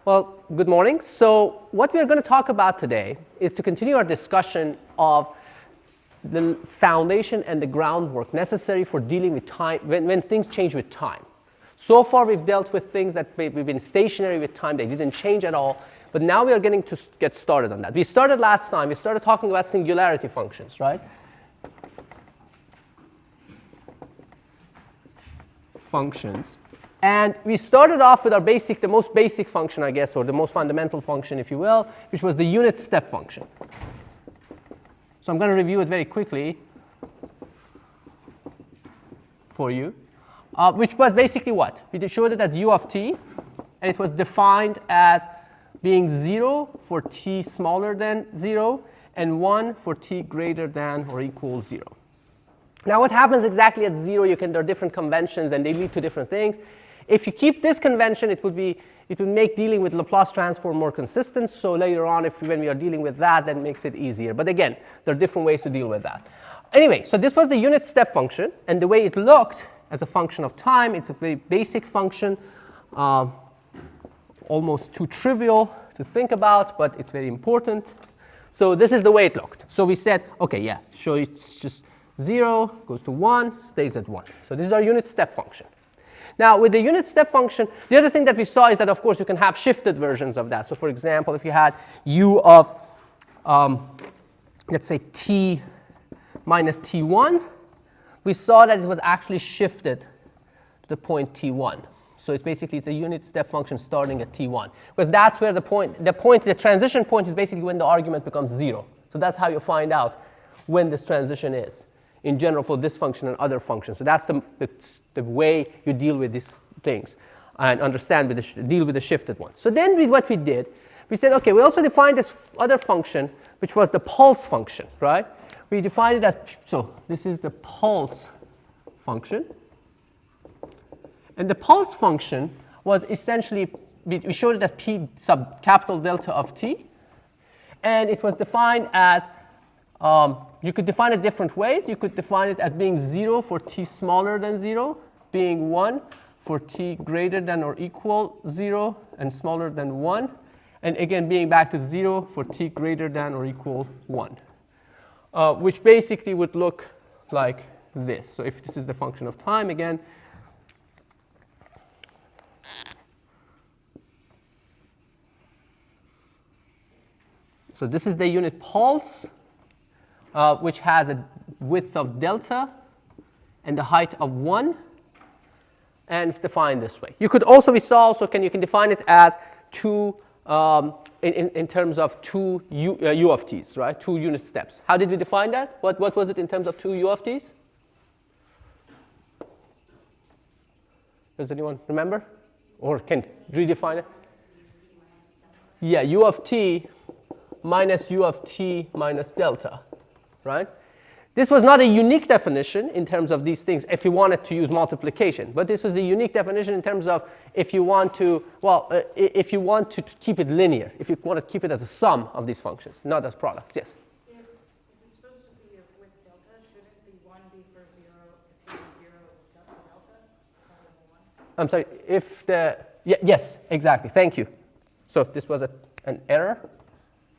Well, good morning. So what we're going to talk about today is to continue our discussion of the foundation and the groundwork necessary for dealing with time when things change with time. So far we've dealt with things that we've been stationary with time, they didn't change at all, but now we are getting to get started on that. We started last time, we started talking about singularity functions, right? Functions. And we started off with our the most basic function, I guess, or the most fundamental function, if you will, which was the unit step function. So I'm going to review it very quickly for you, which was basically what? We showed it as u of t, and it was defined as being 0 for t smaller than 0, and 1 for t greater than or equal 0. Now what happens exactly at 0? There are different conventions, and they lead to different things. If you keep this convention, it would make dealing with Laplace transform more consistent. So later on, when we are dealing with that, that makes it easier. But again, there are different ways to deal with that. Anyway, so this was the unit step function. And the way it looked as a function of time, it's a very basic function, almost too trivial to think about, but it's very important. So this is the way it looked. So we said, OK, yeah, so it's just 0, goes to 1, stays at 1. So this is our unit step function. Now, with the unit step function, the other thing that we saw is that, of course, you can have shifted versions of that. So, for example, if you had u of, let's say, t minus t1, we saw that it was actually shifted to the point t1. So it's a unit step function starting at t1. Because that's where the transition point is basically when the argument becomes 0. So that's how you find out when this transition is, in general, for this function and other functions. So that's the way you deal with these things and deal with the shifted ones. So then what we did, we said, OK, we also defined this other function, which was the pulse function, right? We defined it as, so this is the pulse function. And the pulse function was essentially, we showed it as p sub capital delta of t. And it was defined as, you could define it different ways. You could define it as being 0 for t smaller than 0, being 1 for t greater than or equal 0 and smaller than 1, and again being back to 0 for t greater than or equal 1, which basically would look like this. So if this is the function of time, again, so this is the unit pulse, which has a width of delta and the height of 1, and it's defined this way. You could also, you can define it as two, in terms of two u of t's, right? 2 unit steps. How did we define that? What was it in terms of 2 u of t's? Does anyone remember? Or can redefine it? Yeah, u of t minus u of t minus delta. Right? This was not a unique definition in terms of these things if you wanted to use multiplication, but this was a unique definition in terms of if you want to, if you want to keep it linear, if you want to keep it as a sum of these functions, not as products. Yes? If it's supposed to be with delta, shouldn't the 1 be for 0, for t 0, and delta? I'm sorry, yes, exactly, thank you. So this was an error.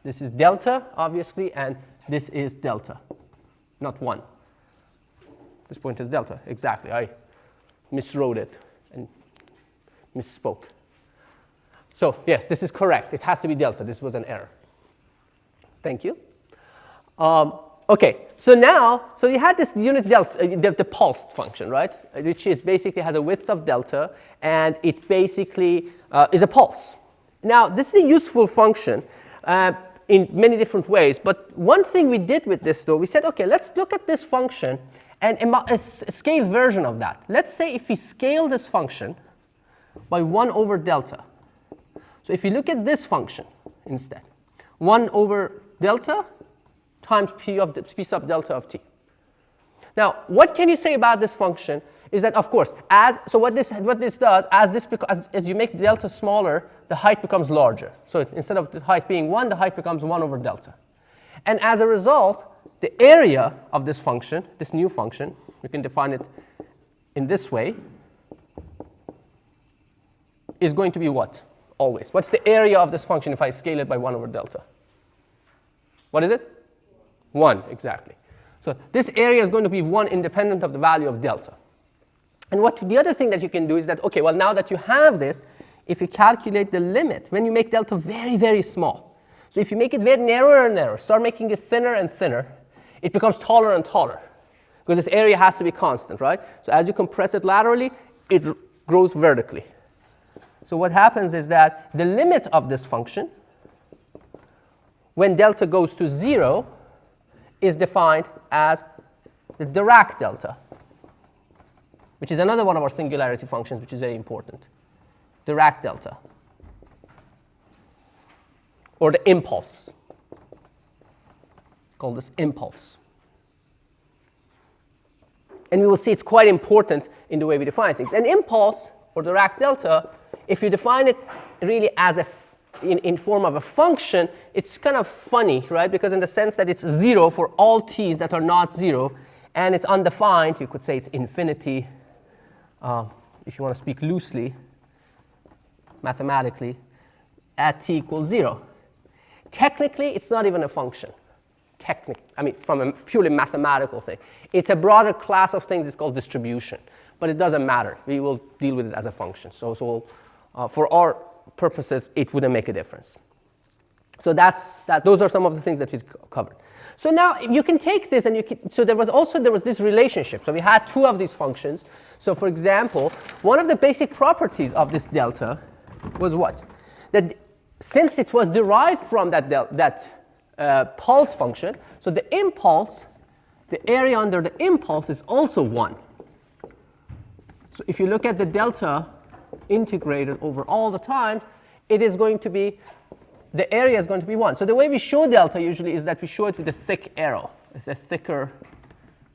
This is delta, obviously, and this is delta, not 1. This point is delta, exactly. I miswrote it and misspoke. So yes, this is correct. It has to be delta. This was an error. Thank you. OK, so you had this unit delta, the pulse function, right? Which is basically has a width of delta, and it basically is a pulse. Now, this is a useful function in many different ways. But one thing we did with this, though, we said, OK, let's look at this function and a scaled version of that. Let's say if we scale this function by 1 over delta. So if you look at this function instead, 1 over delta times p sub delta of t. Now, what can you say about this function is that, of course, what this does, as you make delta smaller, the height becomes larger. So instead of the height being 1, the height becomes 1 over delta. And as a result, the area of this function, this new function, we can define it in this way, is going to be what? always. What's the area of this function if I scale it by 1 over delta? What is it? 1, exactly. So this area is going to be 1 independent of the value of delta. And the other thing that you can do is that, OK, well, now that you have this, if you calculate the limit, when you make delta very, very small, so if you make it very narrower and narrower, start making it thinner and thinner, it becomes taller and taller. Because this area has to be constant, right? So as you compress it laterally, it grows vertically. So what happens is that the limit of this function, when delta goes to 0, is defined as the Dirac delta, which is another one of our singularity functions, which is very important. Dirac delta, or the impulse. Call this impulse. And we will see it's quite important in the way we define things. An impulse, or Dirac delta, if you define it really as in form of a function, it's kind of funny, right? Because in the sense that it's 0 for all t's that are not 0, and it's undefined, you could say it's infinity, if you want to speak loosely, mathematically, at t equals 0. Technically, it's not even a function. I mean, from a purely mathematical thing. It's a broader class of things. It's called distribution. But it doesn't matter. We will deal with it as a function. So for our purposes, it wouldn't make a difference. So those are some of the things that we covered. So now you can take this and so there was this relationship. So we had 2 of these functions. So for example, one of the basic properties of this delta was what? That since it was derived from that pulse function, so the impulse, the area under the impulse is also 1. So if you look at the delta integrated over all the time, it is going to be, the area is going to be 1. So the way we show delta usually is that we show it with a thick arrow, with a thicker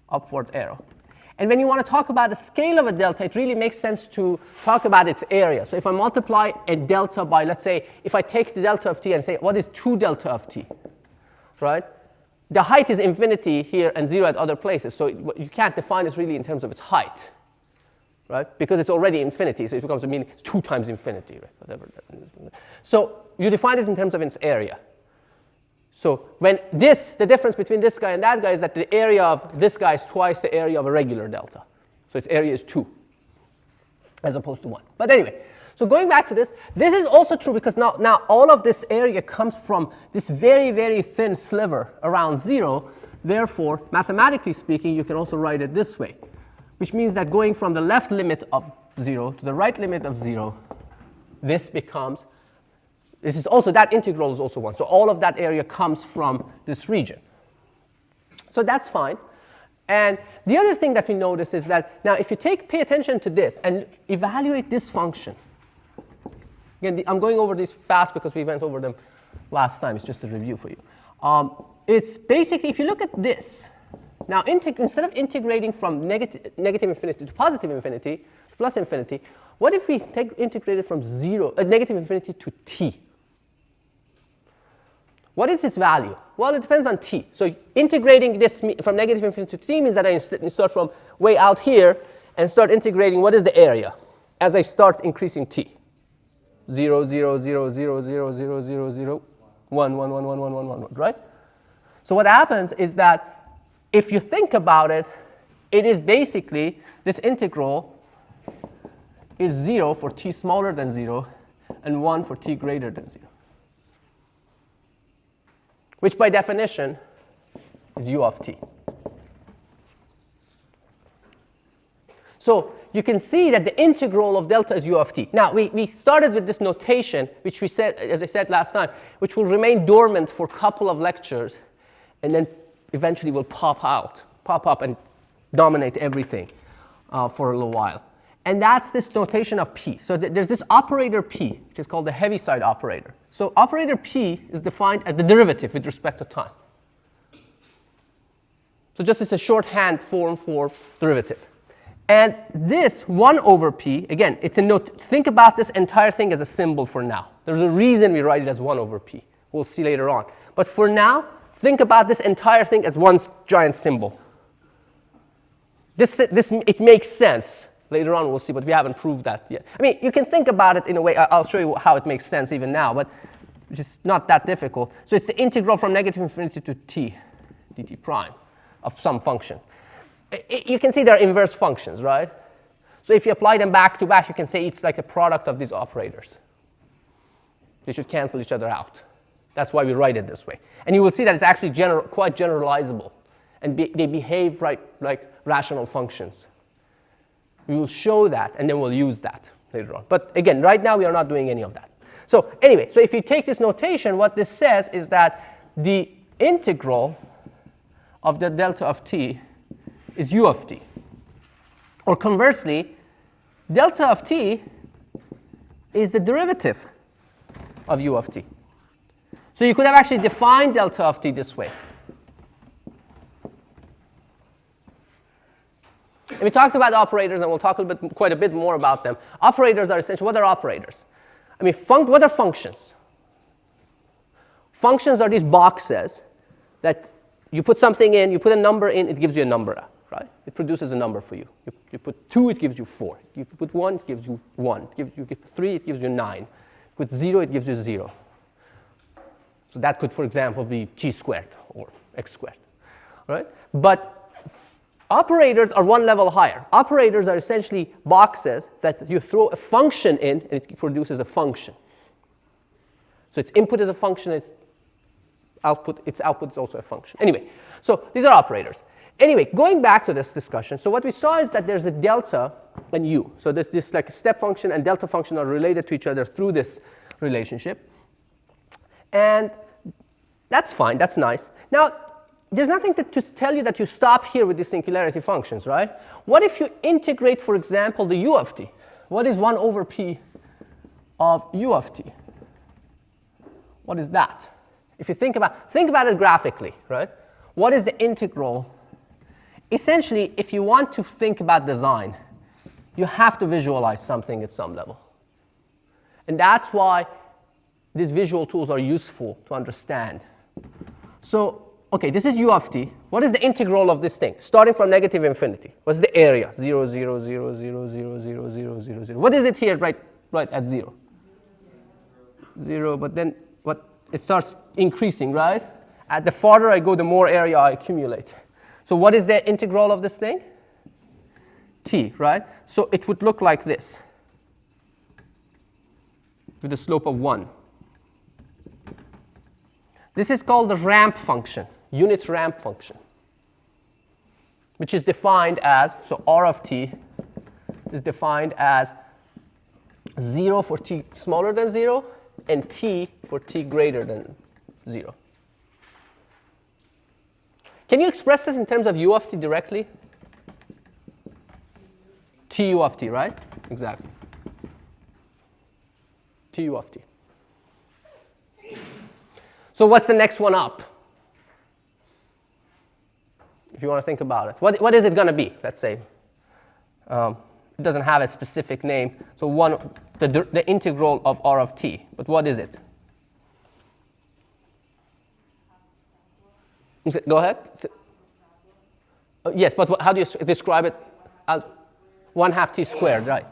upward arrow. And when you want to talk about the scale of a delta, it really makes sense to talk about its area. So if I multiply a delta by, let's say, if I take the delta of t and say, what is 2 delta of t? Right? The height is infinity here and 0 at other places. So you can't define it really in terms of its height. Right? Because it's already infinity, so it becomes a meaning 2 times infinity, right? Whatever that is. So you define it in terms of its area. So when the difference between this guy and that guy is that the area of this guy is twice the area of a regular delta. So its area is 2 as opposed to 1. But anyway, so going back to this is also true because now all of this area comes from this very, very thin sliver around 0. Therefore, mathematically speaking, you can also write it this way, which means that going from the left limit of 0 to the right limit of 0, this is also, that integral is also 1. So all of that area comes from this region. So that's fine. And the other thing that we notice is that now if you pay attention to this and evaluate this function. Again, I'm going over these fast because we went over them last time. It's just a review for you. It's basically, if you look at this, now instead of integrating from negative infinity to positive infinity, to plus infinity, what if we integrate it from negative infinity to t? What is its value? Well, it depends on t. So integrating this from negative infinity to t means that I start from way out here and start integrating what is the area as I start increasing t. 0, 0, 0, 0, 0, 0, 0, 0, 1, 1, 1, 1, 1, 1, 1, right? So what happens is that if you think about it, it is basically this integral is 0 for t smaller than 0 and 1 for t greater than 0. Which by definition is u of t. So you can see that the integral of delta is u of t. Now, we started with this notation, which we said, as I said last time, which will remain dormant for a couple of lectures, and then eventually will pop up and dominate everything for a little while. And that's this notation of p. So there's this operator p, which is called the Heaviside operator. So operator p is defined as the derivative with respect to time. So just as a shorthand form for derivative. And this 1 over p, again, it's a note. Think about this entire thing as a symbol for now. There's a reason we write it as 1 over p. We'll see later on. But for now, think about this entire thing as one giant symbol. It makes sense Later on we'll see, but we haven't proved that yet. I mean, you can think about it in a way. I'll show you how it makes sense even now, but it's just not that difficult. So it's the integral from negative infinity to t, dt prime, of some function. You can see they're inverse functions, right? So if you apply them back to back, you can say it's like a product of these operators. They should cancel each other out. That's why we write it this way. And you will see that it's actually quite generalizable. And they behave like rational functions. We will show that, and then we'll use that later on. But again, right now we are not doing any of that. So anyway, so if you take this notation, what this says is that the integral of the delta of t is u of t. Or conversely, delta of t is the derivative of u of t. So you could have actually defined delta of t this way. And we talked about operators, and we'll talk quite a bit more about them. Operators are essentially, what are operators? I mean, what are functions? Functions are these boxes that you put something in, you put a number in, it gives you a number out, right? It produces a number for you. You put 2, it gives you 4. You put 1, it gives you 1. You give 3, it gives you 9. You put 0, it gives you 0. So that could, for example, be t squared or x squared, right? But operators are one level higher. Operators are essentially boxes that you throw a function in, and it produces a function. So its input is a function, its output is also a function. Anyway, so these are operators. Anyway, going back to this discussion, so what we saw is that there's a delta and u. So this like a step function and delta function are related to each other through this relationship. And that's fine, that's nice. Now, there's nothing to tell you that you stop here with the singularity functions, right? What if you integrate, for example, the u of t? What is 1 over p of u of t? What is that? If you think about it graphically, right? What is the integral? Essentially, if you want to think about design, you have to visualize something at some level. And that's why these visual tools are useful to understand. So, okay, this is u of t. What is the integral of this thing? Starting from negative infinity. What's the area? 0, 0, 0, 0, 0, 0, 0, 0, 0. What is it here right at 0? 0, but then what? It starts increasing, right? At the farther I go, the more area I accumulate. So what is the integral of this thing? T, right? So it would look like this, with a slope of 1. This is called the ramp function, unit ramp function, which is defined as, so r of t is defined as 0 for t smaller than 0 and t for t greater than 0. Can you express this in terms of u of t directly? Tu of t, right? Exactly. Tu of t. So what's the next one up? If you want to think about it. What is it going to be, let's say? It doesn't have a specific name. So the integral of r of t. But what is it? Go ahead. Yes, but how do you describe it? 1/2 t squared, right?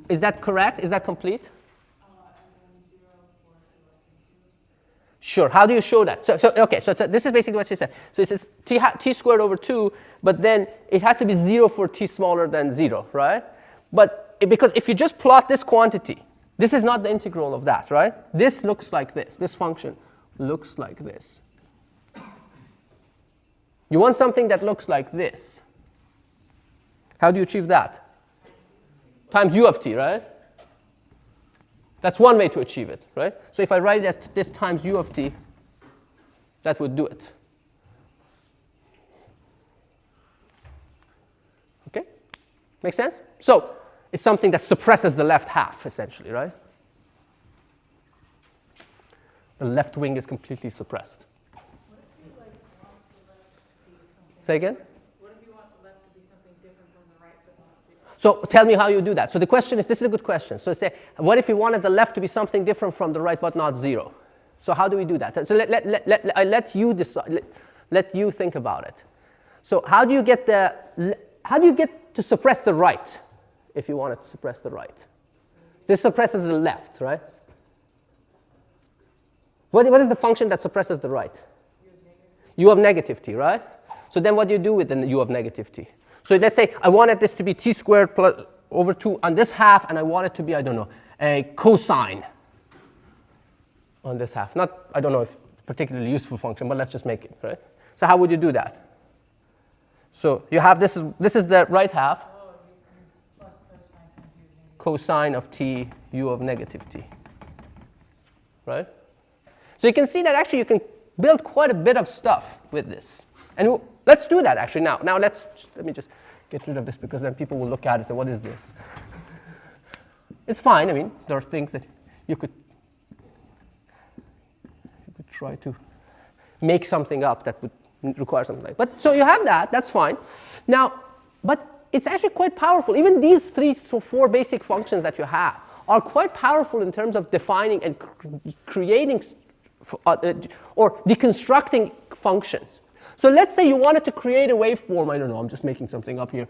Is that correct? Is that complete? Sure. How do you show that? So this is basically what she said. So it says t squared over 2, but then it has to be 0 for t smaller than 0, right? But because if you just plot this quantity, this is not the integral of that, right? This looks like this. This function looks like this. You want something that looks like this. How do you achieve that? Times u of t, right? That's one way to achieve it, right? So if I write it as this times u of t, that would do it. Okay? Make sense? So it's something that suppresses the left half, essentially, right? The left wing is completely suppressed. Say again? What if you want the left to be something different from the right, but not 0? So tell me how you do that. So the question is, this is a good question. So say, what if we wanted the left to be something different from the right, but not 0? So how do we do that? So I let you decide. Let you think about it. So how do you get to suppress the right? if you want to suppress the right. This suppresses the left, right? What is the function that suppresses the right? U of negative t, right? So then what do you do with the u of negative t? So let's say I wanted this to be t squared plus over 2 on this half, and I want it to be, I don't know, a cosine on this half. Not, I don't know if it's a particularly useful function, but let's just make it, right? So how would you do that? So you have this is the right half. Oh, you plus cosine times u of negative. Cosine of t, u of negative t, right? So you can see that actually you can build quite a bit of stuff with this. And let's do that actually now. Now let me just get rid of this, because then people will look at it and say, what is this? It's fine. I mean, there are things that you could try to make something up that would require something like that. But so you have that. That's fine. Now, but it's actually quite powerful. Even these 3 to 4 basic functions that you have are quite powerful in terms of defining and creating or deconstructing functions. So let's say you wanted to create a waveform. I don't know, I'm just making something up here.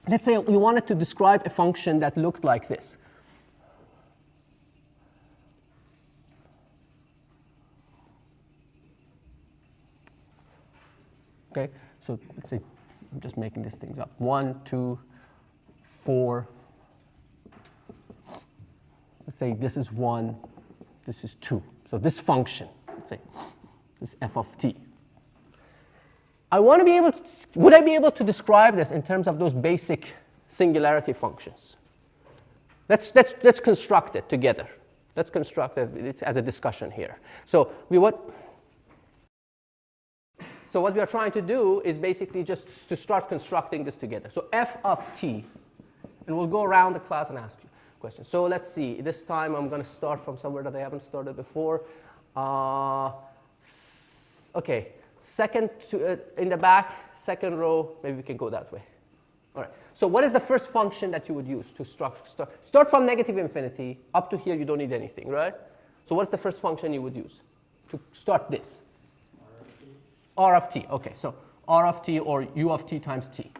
Let's say you wanted to describe a function that looked like this. Okay, so let's say I'm just making these things up. 1, 2, 4. Let's say this is 1, this is 2. So this function, let's say, this f of t. I want to be able to, would I be able to describe this in terms of those basic singularity functions? Let's construct it together. Let's construct it as a discussion here. So what we are trying to do is basically just to start constructing this together. So f of t, and we'll go around the class and ask you questions. So let's see. This time I'm going to start from somewhere that I haven't started before. Okay. Second in the back, second row, maybe we can go that way. All right. So what is the first function that you would use to start from negative infinity up to here? You don't need anything, right? So what's the first function you would use to start this? R of t. Okay. So R of t or u of t times t.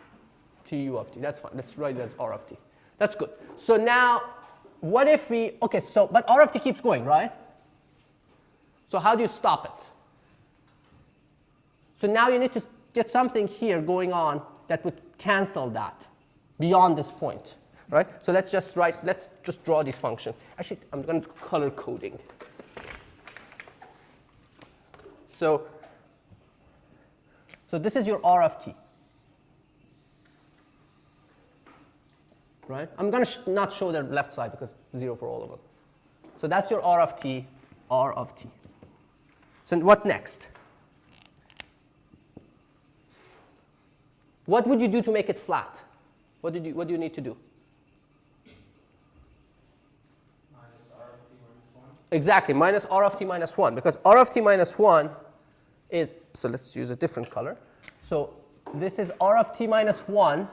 T u of t. That's fine. Let's write it as R of t. That's good. So now, what if we? Okay. So but R of t keeps going, right? So how do you stop it? So now you need to get something here going on that would cancel that beyond this point, right? So let's just draw these functions. Actually, I'm going to color coding. So this is your R of t, right? I'm going to not show the left side because it's 0 for all of them. So that's your R of t, R of t. So what's next? What would you do to make it flat? What do you need to do? Minus R of t minus 1. Exactly, minus R of t minus 1. Because R of t minus 1 is, so let's use a different color. So this is R of t minus 1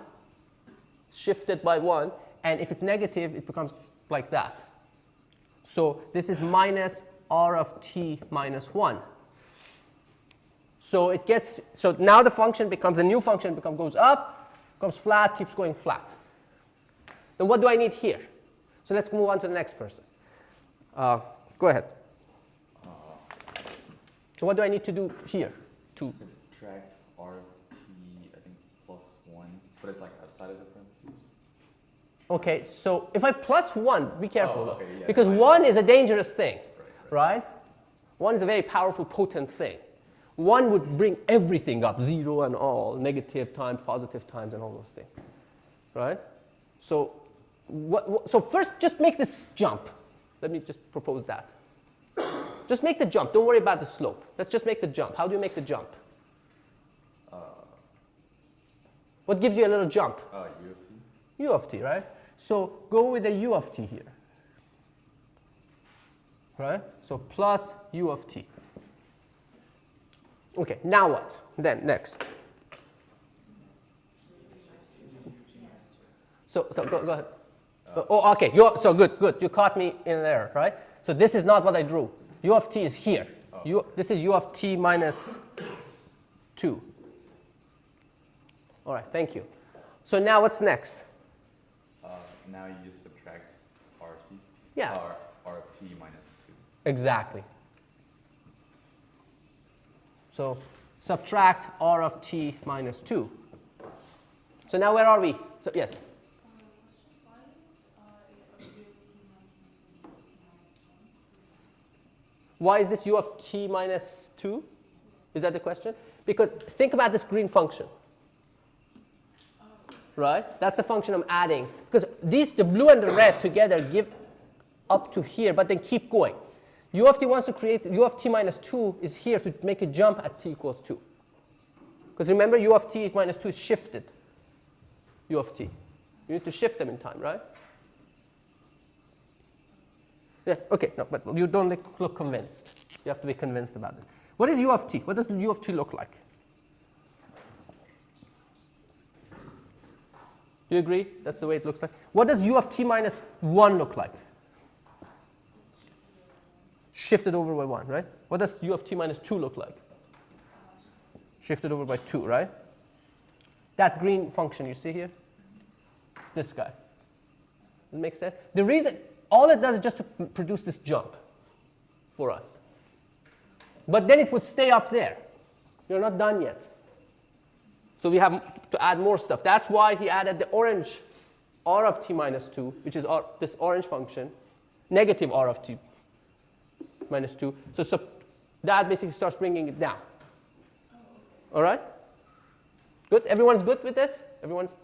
shifted by 1. And if it's negative, it becomes like that. So this is minus R of t minus 1. So now the function becomes a new function, goes up, becomes flat, keeps going flat. Then what do I need here? So let's move on to the next person. Go ahead. So what do I need to do here? Subtract R of t, I think, plus 1, but it's like outside of the parentheses. Okay, so if I plus 1, be careful, okay, yeah, because 1 is a dangerous thing, right? 1 is a very powerful, potent thing. 1 would bring everything up, 0 and all, negative times, positive times, and all those things, right? So, so first, just make this jump. Let me just propose that. Just make the jump. Don't worry about the slope. Let's just make the jump. How do you make the jump? What gives you a little jump? U of t. U of t, right? So go with a u of t here, right? So plus u of t. Okay, now what? Then next. So go ahead. Oh, okay. So good. You caught me in there, right? So this is not what I drew. U of t is here. This is u of t minus 2. All right, thank you. So now what's next? now you just subtract r of t. Yeah. R of t minus 2. Exactly. So subtract r of t minus 2. So now where are we? So yes. Why is this u of t minus 2? Is that the question? Because think about this green function. Right? That's the function I'm adding. Because the blue and the red together give up to here, but then keep going. U of t wants to create, u of t minus 2 is here to make a jump at t equals 2. Because remember, u of t minus 2 is shifted. U of t. You need to shift them in time, right? Yeah, okay, no, but you don't look convinced. You have to be convinced about it. What is u of t? What does u of t look like? Do you agree? That's the way it looks like. What does u of t minus 1 look like? Shifted over by 1, right? What does u of t minus 2 look like? Shifted over by 2, right? That green function you see here, it's this guy. Does it make sense? The reason, all it does is just to produce this jump for us. But then it would stay up there. You're not done yet. So we have to add more stuff. That's why he added the orange r of t minus 2, which is this orange function, negative r of t minus 2. So that basically starts bringing it down. All right? Good? Everyone's good with this? Everyone's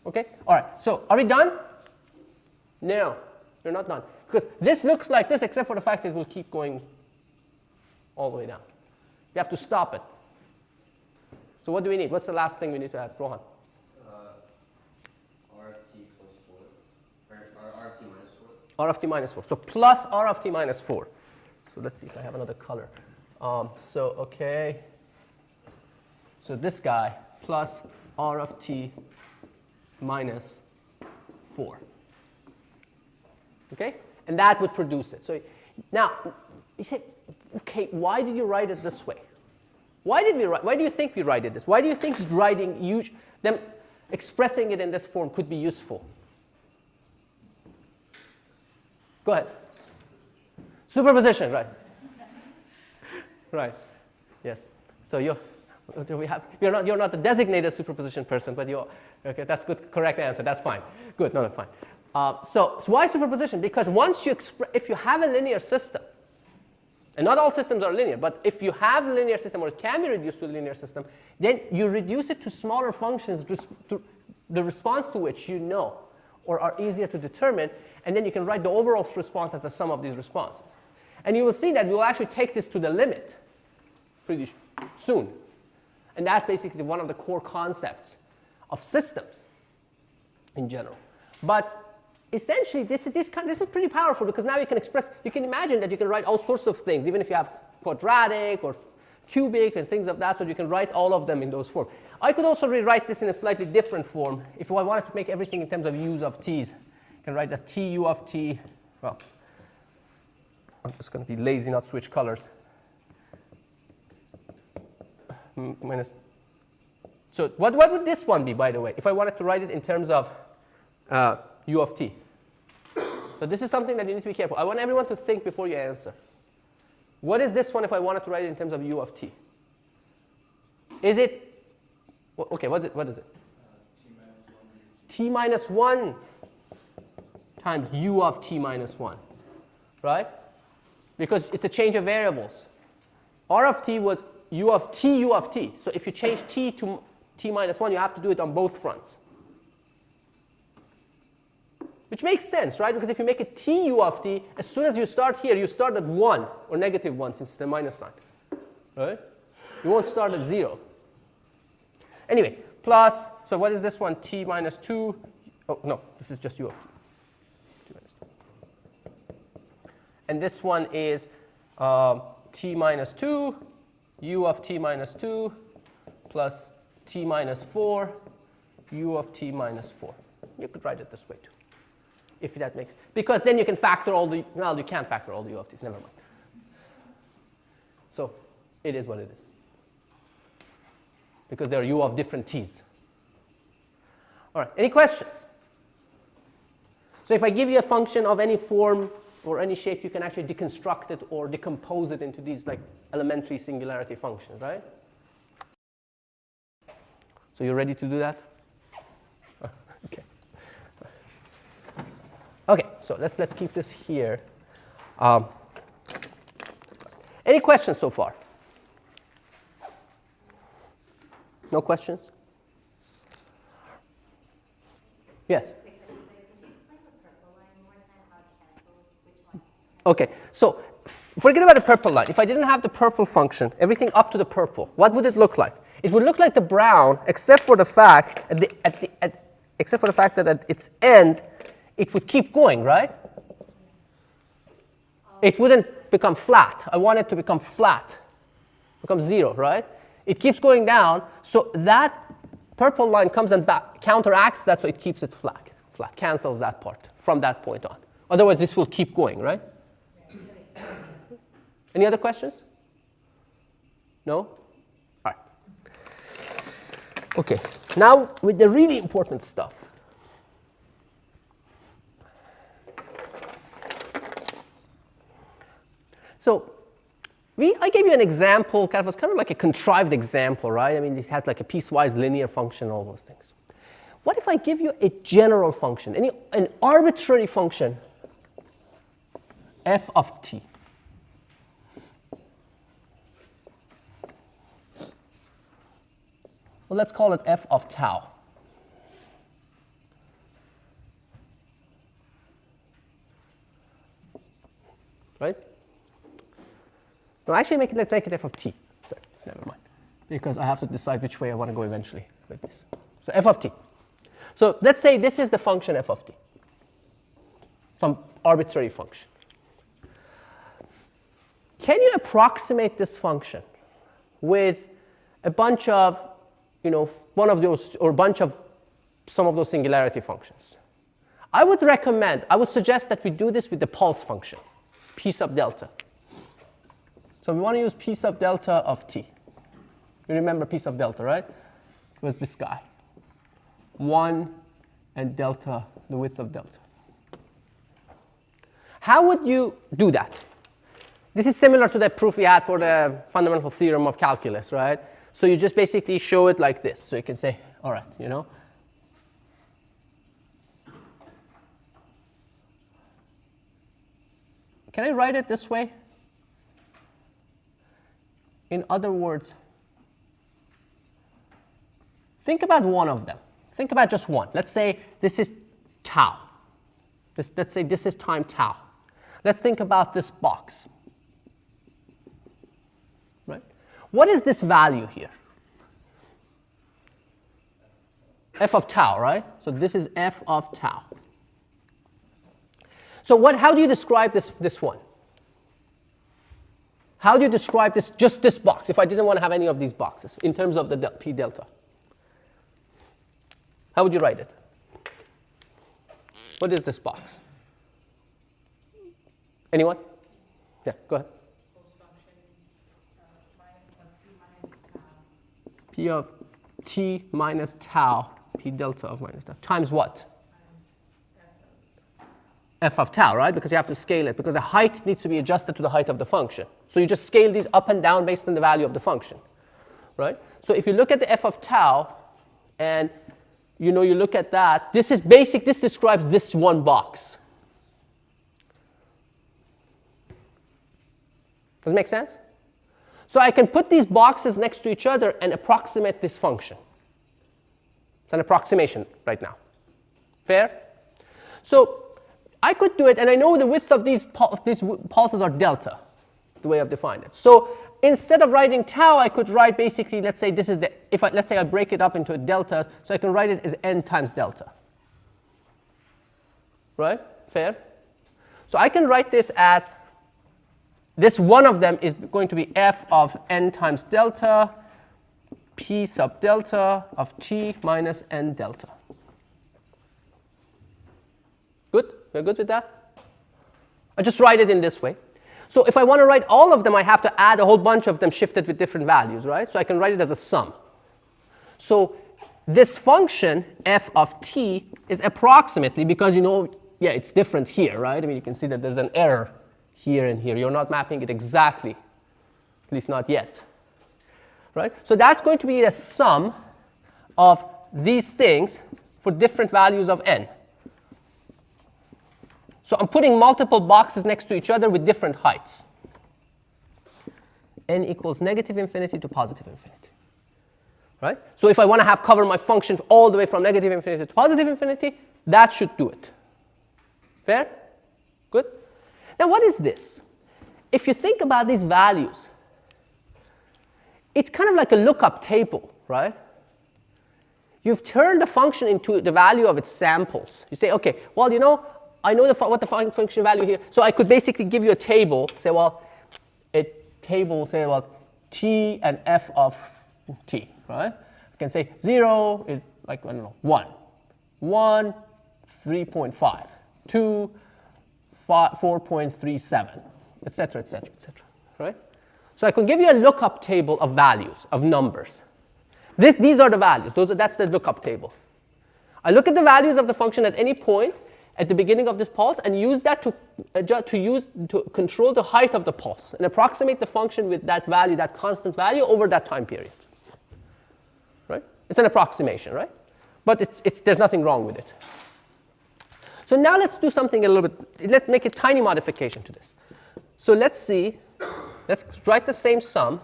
okay? All right. So are we done? No, you're not done. Because this looks like this, except for the fact that it will keep going all the way down. You have to stop it. So what do we need? What's the last thing we need to add? Rohan? R of t plus 4. Or R of t minus 4. R of t minus 4. So plus r of t minus 4. So let's see if I have another color. Okay. So this guy plus r of t minus 4. Okay? And that would produce it. So now, you say, okay, why did you write it this way? Why do you think we write it this? Why do you think them expressing it in this form could be useful? Go ahead. Superposition, right? Right. Yes. So you're not the designated superposition person, but okay. That's good. Correct answer. That's fine. Good. No, fine. So why superposition? Because once if you have a linear system, and not all systems are linear, but if you have a linear system or it can be reduced to a linear system, then you reduce it to smaller functions, the response to which you know or are easier to determine, and then you can write the overall response as the sum of these responses. And you will see that we will actually take this to the limit pretty soon. And that's basically one of the core concepts of systems in general. But essentially, this is pretty powerful because now you can imagine that you can write all sorts of things, even if you have quadratic or cubic and things of that sort, you can write all of them in those forms. I could also rewrite this in a slightly different form. If I wanted to make everything in terms of u's of t's, I can write as t u of t. Well, I'm just going to be lazy, not switch colors. Minus. So what would this one be, by the way, if I wanted to write it in terms of u of t? So this is something that you need to be careful. I want everyone to think before you answer. What is this one if I wanted to write it in terms of u of t? Is it, okay, what is it? T minus 1 times u of t minus 1, right? Because it's a change of variables. R of t was u of t. So if you change t to t minus 1, you have to do it on both fronts. Which makes sense, right? Because if you make it t u of t, as soon as you start here, you start at 1 or negative 1 since it's a minus sign, right? You won't start at 0. Anyway, plus, so what is this one? T minus 2. Oh, no, this is just u of t. T minus 2. And this one is t minus 2, u of t minus 2, plus t minus 4, u of t minus 4. You could write it this way too, if that makes, because then you can factor all the, well, you can't factor all the u of t's, never mind. So it is what it is, because there are u of different t's. All right, any questions? So if I give you a function of any form or any shape, you can actually deconstruct it or decompose it into these like elementary singularity functions, right? So you're ready to do that? Okay. Okay, so let's keep this here. Any questions so far? No questions? Yes? Okay, so forget about the purple line. If I didn't have the purple function, everything up to the purple, what would it look like? It would look like the brown, except for the fact that at its end, it would keep going, right? It wouldn't become flat. I want it to become flat, become 0, right? It keeps going down, so that purple line comes and back, counteracts that, so it keeps it flat, cancels that part from that point on. Otherwise, this will keep going, right? Any other questions? No? All right. Okay, now with the really important stuff. So I gave you an example, it was kind of like a contrived example, right? I mean, it has like a piecewise linear function, all those things. What if I give you a general function, an arbitrary function, f of t? Well, let's call it f of tau. Right? No, actually, let's make it f of t. Sorry, never mind. Because I have to decide which way I want to go eventually with this. So f of t. So let's say this is the function f of t. Some arbitrary function. Can you approximate this function with a bunch of, one of those, or a bunch of some of those singularity functions? I would suggest that we do this with the pulse function, p sub delta. So we want to use p sub delta of t. You remember p sub delta, right? It was this guy. 1 and delta, the width of delta. How would you do that? This is similar to the proof we had for the fundamental theorem of calculus, right? So you just basically show it like this. So you can say, all right, Can I write it this way? In other words, think about one of them. Think about just one. Let's say this is tau. Let's say this is time tau. Let's think about this box. Right? What is this value here? F of tau, right? So this is f of tau. So how do you describe this one? How do you describe just this box, if I didn't want to have any of these boxes, in terms of the p delta? How would you write it? What is this box? Anyone? Yeah, go ahead. P of t minus tau, p delta of minus tau, times what? F of tau, right? Because you have to scale it, because the height needs to be adjusted to the height of the function. So you just scale these up and down based on the value of the function, right? So if you look at the f of tau, and you look at that, this is basic, this describes this one box. Does it make sense? So I can put these boxes next to each other and approximate this function. It's an approximation right now. Fair? So I could do it, and I know the width of these pulses are delta, the way I've defined it. So instead of writing tau, I could write basically, let's say this is let's say I break it up into deltas, so I can write it as n times delta. Right? Fair? So I can write this as, this one of them is going to be f of n times delta, p sub delta of t minus n delta. Good? We're good with that? I just write it in this way. So if I want to write all of them, I have to add a whole bunch of them shifted with different values, right? So I can write it as a sum. So this function, f of t, is approximately, because yeah, it's different here, right? I mean, you can see that there's an error here and here. You're not mapping it exactly, at least not yet, right? So that's going to be the sum of these things for different values of n. So I'm putting multiple boxes next to each other with different heights. N equals negative infinity to positive infinity, right? So if I want to have cover my function all the way from negative infinity to positive infinity, that should do it. Fair? Good? Now what is this? If you think about these values, it's kind of like a lookup table, right? You've turned the function into the value of its samples. You say, okay, well, you know, I know what the function value here. So I could basically give you a table, say, well, a table, say, well, t and f of t, right? I can say 0 is like, I don't know, 1. 1, 3.5. 2, 4.37, etc., etc., etc., right? So I can give you a lookup table of values, of numbers. These are the values. That's the lookup table. I look at the values of the function at any point at the beginning of this pulse and use that to control the height of the pulse and approximate the function with that value, that constant value, over that time period. Right? It's an approximation, right? But there's nothing wrong with it. So now let's do something a little bit. Let's make a tiny modification to this. So let's write the same sum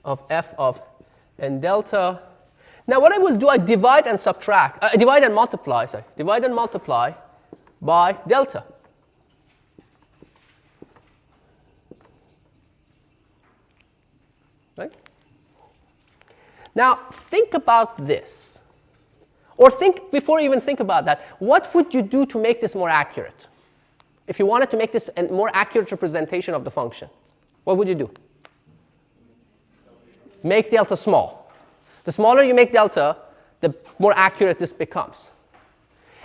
of f of n delta. Now what I will do, I divide and multiply by delta. Right? Now think about this. Or before you even think about that, what would you do to make this more accurate? If you wanted to make this a more accurate representation of the function, what would you do? Make delta small. The smaller you make delta, the more accurate this becomes.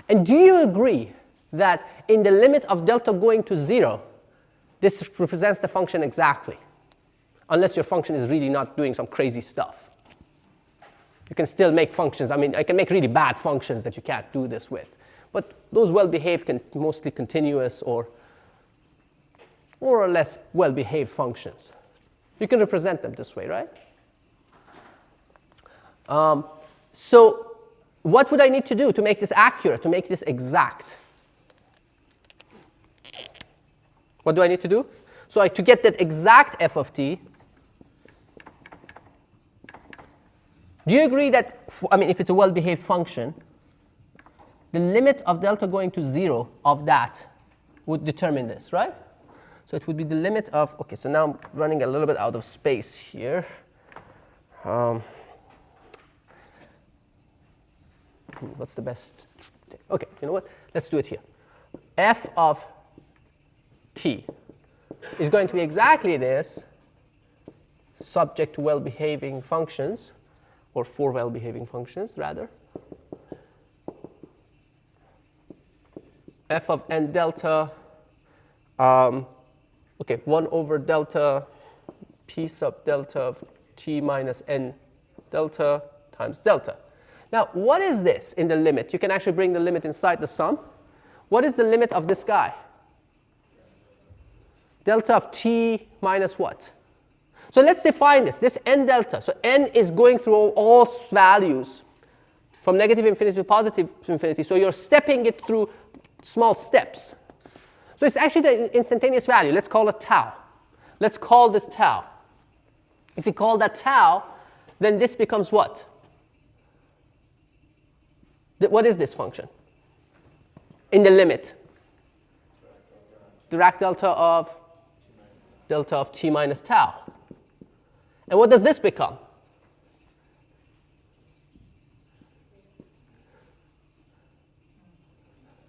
And do you agree that in the limit of delta going to 0, this represents the function exactly? Unless your function is really not doing some crazy stuff. You can still make functions. I mean, I can make really bad functions that you can't do this with. But those well-behaved, mostly continuous or more or less well-behaved functions, you can represent them this way, right? So what would I need to do to make this accurate, to make this exact? What do I need to do? So to get that exact f of t, do you agree that, if it's a well-behaved function, the limit of delta going to 0 of that would determine this, right? So it would be the limit of, okay, so now I'm running a little bit out of space here. What's the best? Okay, you know what? Let's do it here. F of t is going to be exactly this, subject to well-behaving functions, or for well-behaving functions, rather. F of n delta, 1 over delta p sub delta of t minus n delta times delta. Now, what is this in the limit? You can actually bring the limit inside the sum. What is the limit of this guy? Delta of t minus what? So let's define this n delta. So n is going through all values from negative infinity to positive infinity. So you're stepping it through small steps. So it's actually the instantaneous value. Let's call it tau. Let's call this tau. If we call that tau, then this becomes what? What is this function? In the limit. Dirac delta of t minus tau. And what does this become?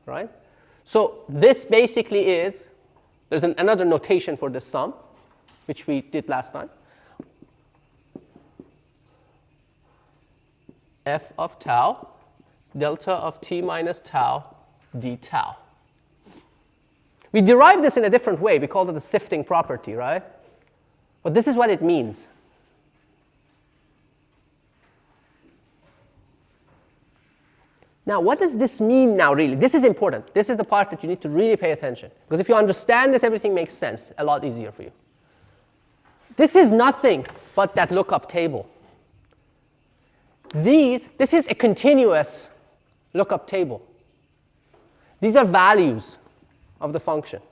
Right? So this basically is, there's another notation for this sum, which we did last time. F of tau, delta of t minus tau, d tau. We derived this in a different way. We called it the sifting property, right? But this is what it means. Now, what does this mean now, really? This is important. This is the part that you need to really pay attention. Because if you understand this, everything makes sense a lot easier for you. This is nothing but that lookup table. This is a continuous lookup table. These are values of the function.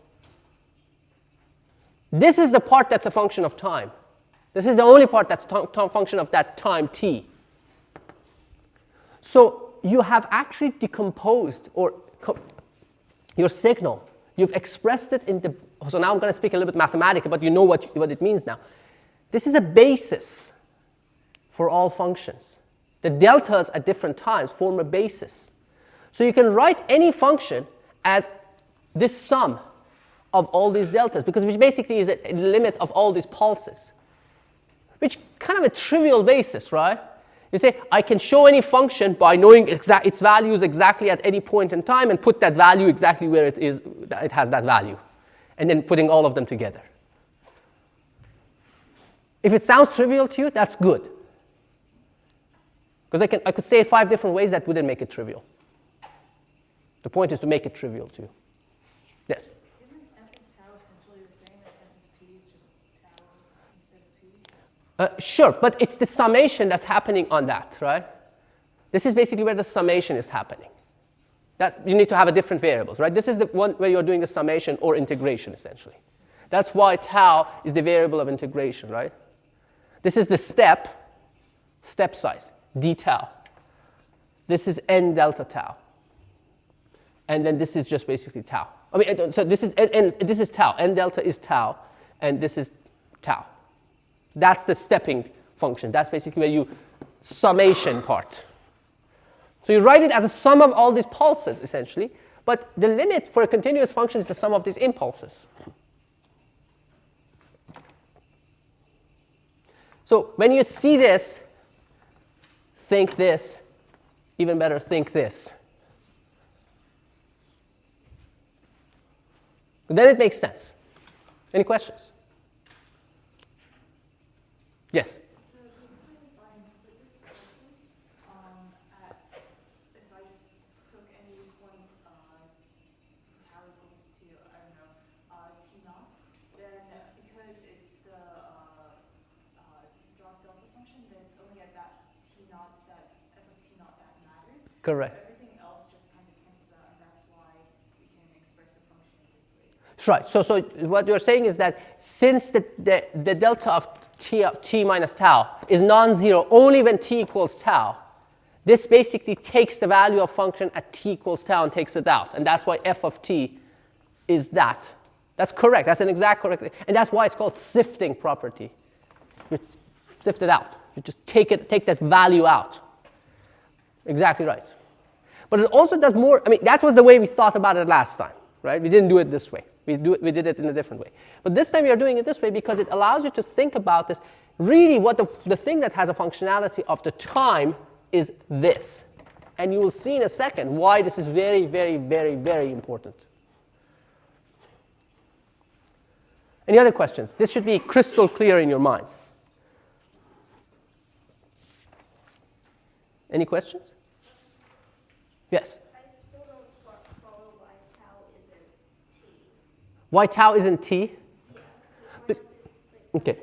This is the part that's a function of time. This is the only part that's a function of that time t. So you have actually decomposed your signal. You've expressed it in the, so now I'm going to speak a little bit mathematically, but you know what it means now. This is a basis for all functions. The deltas at different times form a basis. So you can write any function as this sum of all these deltas, because which basically is a limit of all these pulses, which kind of a trivial basis, right? You say, I can show any function by knowing its values exactly at any point in time and put that value exactly where it has that value, and then putting all of them together. If it sounds trivial to you, that's good. Because I could say it 5 different ways that wouldn't make it trivial. The point is to make it trivial to you. Yes? Isn't f of tau essentially the same as f of t, is just tau instead of t? Sure, but it's the summation that's happening on that, right? This is basically where the summation is happening. That you need to have a different variables, right? This is the one where you're doing the summation or integration, essentially. That's why tau is the variable of integration, right? This is the step size, d tau. This is n delta tau. And then this is just basically tau. I mean, so this is tau. N delta is tau, and this is tau. That's the stepping function. That's basically where you summation part. So you write it as a sum of all these pulses, essentially. But the limit for a continuous function is the sum of these impulses. So when you see this, think this. Even better, think this. Then it makes sense. Any questions? Yes? So basically, if I put this correctly, if I just took any point tau equals to, I don't know, t naught, then because it's the Dirac delta function, then it's only at that t naught, that f of t naught that matters. Correct. So everything else just kind of cancels out, and that's why we can express the function in this way. Right. So what you're saying is that since the delta of t minus tau is non-zero only when t equals tau, this basically takes the value of function at t equals tau and takes it out. And that's why f of t is that. That's correct. That's an exact correct. And that's why it's called sifting property. You sift it out. You just take that value out. Exactly right. But it also does more. I mean, that was the way we thought about it last time, right? We didn't do it this way. We did it in a different way. But this time we are doing it this way because it allows you to think about this. Really, what the thing that has a functionality of the time is this. And you will see in a second why this is very, very, very, very important. Any other questions? This should be crystal clear in your minds. Any questions? Yes? I still don't follow why tau isn't t. Why tau isn't t? Yeah. But, okay.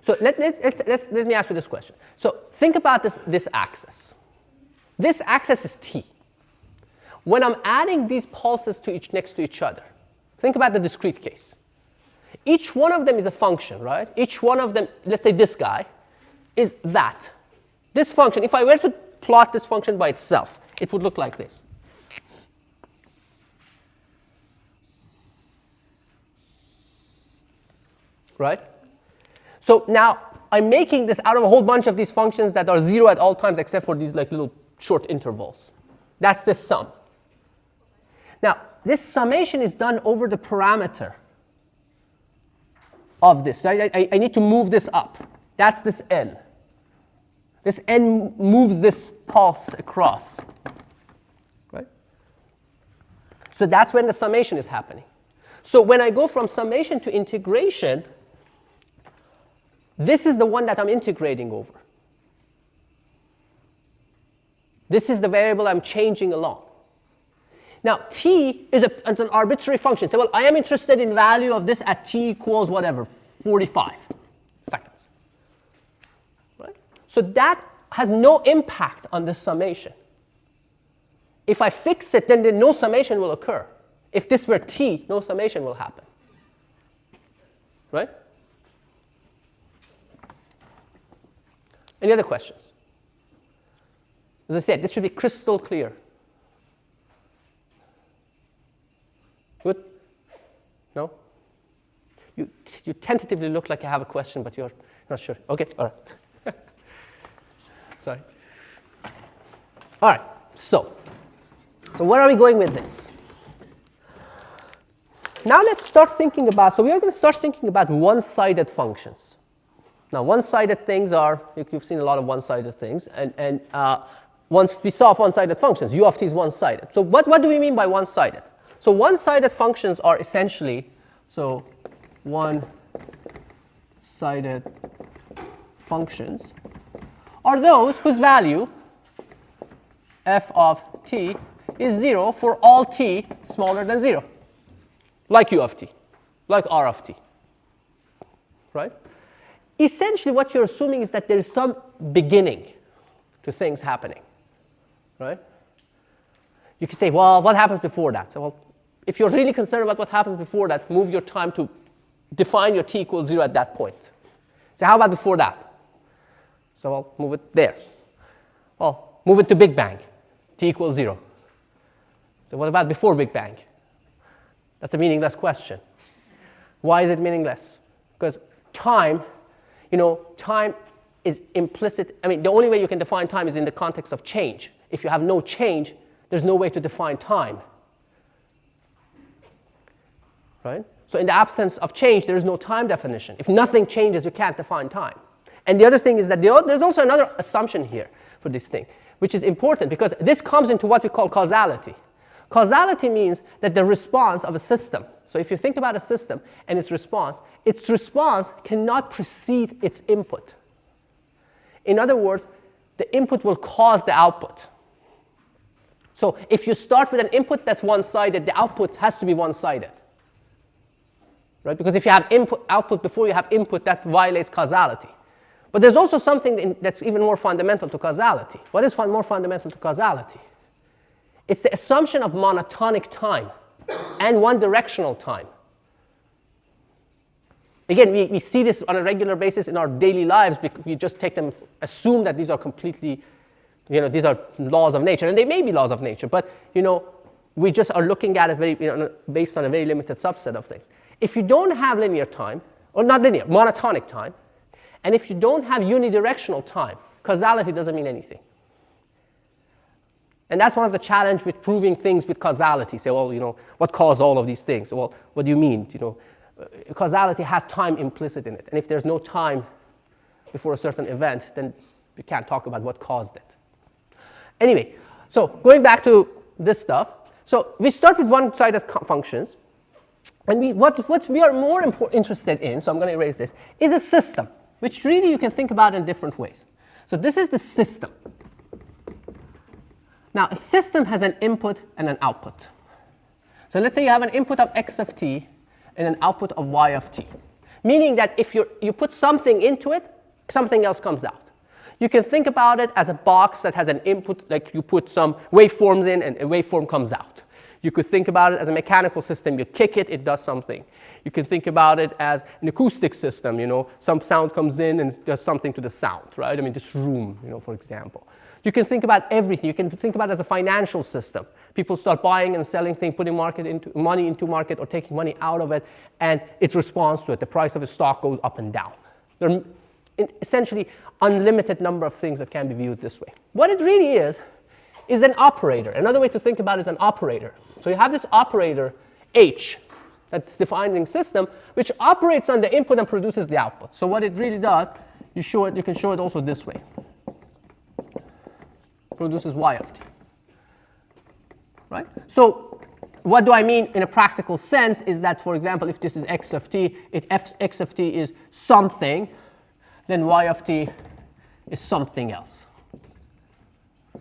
So let me ask you this question. So think about this axis. This axis is t. When I'm adding these pulses next to each other, think about the discrete case. Each one of them is a function, right? Each one of them, let's say this guy, is that. This function, if I were to plot this function by itself, it would look like this. Right? So now I'm making this out of a whole bunch of these functions that are 0 at all times except for these like little short intervals. That's the sum. Now, this summation is done over the parameter of this. I need to move this up. That's this n. This n moves this pulse across. Right? So that's when the summation is happening. So when I go from summation to integration, this is the one that I'm integrating over. This is the variable I'm changing along. Now, t is an arbitrary function. So, well, I am interested in value of this at t equals whatever, 45 seconds. Right? So that has no impact on this summation. If I fix it, then no summation will occur. If this were t, no summation will happen. Right? Any other questions? As I said, this should be crystal clear. Good? No? You tentatively look like you have a question, but you're not sure. Okay, all right. Sorry. All right, so where are we going with this? Now let's start thinking about, so we are going to start thinking about one-sided functions. Now, one-sided things are, you've seen a lot of one-sided things, and once we saw one-sided functions, u of t is one-sided. So what do we mean by one-sided? So one-sided functions are essentially, so one-sided functions are those whose value, f of t, is 0 for all t smaller than 0. Like u of t, like r of t, right? Essentially, what you're assuming is that there is some beginning to things happening, right? You can say, well, what happens before that? So, well, if you're really concerned about what happens before that, move your time to define your t equals 0 at that point. So how about before that? So I'll move it there. Well, move it to Big Bang, t equals 0. So what about before Big Bang? That's a meaningless question. Why is it meaningless? Because time, time is implicit. I mean, the only way you can define time is in the context of change. If you have no change, there's no way to define time. Right? So in the absence of change, there is no time definition. If nothing changes, you can't define time. And the other thing is that there's also another assumption here for this thing, which is important because this comes into what we call causality. Causality means that the response of a system, so if you think about a system and its response cannot precede its input. In other words, the input will cause the output. So if you start with an input that's one-sided, the output has to be one-sided. Right? Because if you have output before you have input, that violates causality. But there's also something that's even more fundamental to causality. What is more fundamental to causality? It's the assumption of monotonic time and one-directional time. Again, we see this on a regular basis in our daily lives because we just take them, assume that these are completely, these are laws of nature. And they may be laws of nature, but, we just are looking at it based on a very limited subset of things. If you don't have linear time, or not linear, monotonic time, and if you don't have unidirectional time, causality doesn't mean anything. And that's one of the challenges with proving things with causality. Say, well, what caused all of these things? Well, what do you mean? Causality has time implicit in it. And if there's no time before a certain event, then you can't talk about what caused it. Anyway, so going back to this stuff. So we start with one-sided functions. And what we are more interested in, so I'm going to erase this, is a system, which really you can think about in different ways. So this is the system. Now, a system has an input and an output. So let's say you have an input of x of t and an output of y of t, meaning that if you put something into it, something else comes out. You can think about it as a box that has an input, like you put some waveforms in and a waveform comes out. You could think about it as a mechanical system. You kick it, it does something. You can think about it as an acoustic system. Some sound comes in and does something to the sound, right? I mean, this room, for example. You can think about everything. You can think about it as a financial system. People start buying and selling things, putting money into market or taking money out of it, and it responds to it. The price of a stock goes up and down. There are essentially unlimited number of things that can be viewed this way. What it really is an operator. Another way to think about it is an operator. So you have this operator, H, that's defining system, which operates on the input and produces the output. So what it really does, you can show it also this way. Produces y of t. Right? So what do I mean in a practical sense is that, for example, if this is x of t, if x of t is something, then y of t is something else.